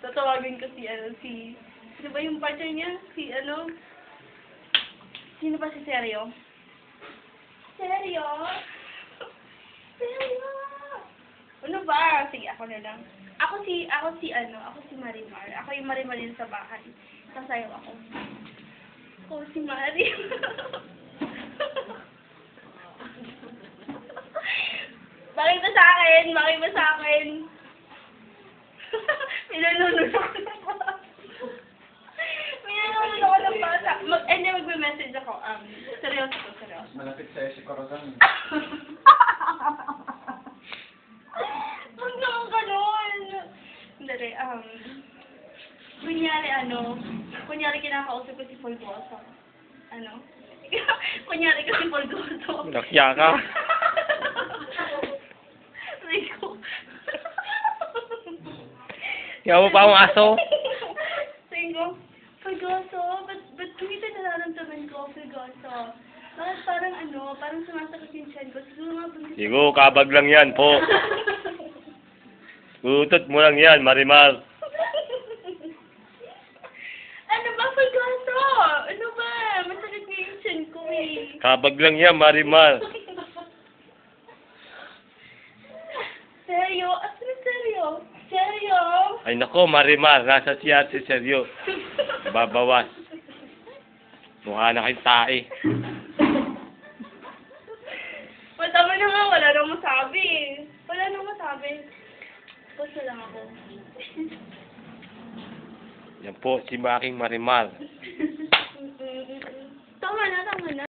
tatawagin ko sino ba yung partner niya? Sino ba si Seryo? Seryo? Seryo? Ano ba? Sige, ako na lang. Ako si Marimar. Ako yung Marimar yun sa bahay. Sasayaw ako. Ako si Mari. Bakit ba sa akin? Bakit ba sa akin? Minanunod ako ng bata. Minanunod ako ng bata. Magme-message ako. Seryoso ko, seryoso. Malapit sa'yo si Corazon. Huwag naman ganun. Hindi, kunyari kinakausap ko si Folgoso. Kunyari ko si Folgoso. Nakya ka. Rico. Kaya mo pa akong aso. Ringo, Folgoso, ba't kumita nararamdaman ko, Folgoso? Bakit parang sumasakit yung tiyan ko. Siguro nga buntis. Sigo, kabag lang yan po. Utot mo lang yan, Marimar. Ano ba, Folgoso? Ano ba? Masakit na yung tiyan ko eh. Kabag lang yan, Marimar. Seryo? Ano seryo? Seryo? Ay nako, Marimar, nasa siya si Seryo. Babawas. Mukha na kayong tae. Tama na nga, wala nang masabi eh. Wala nang masabi. Puso lang ako. Yan po, si Making Marimar.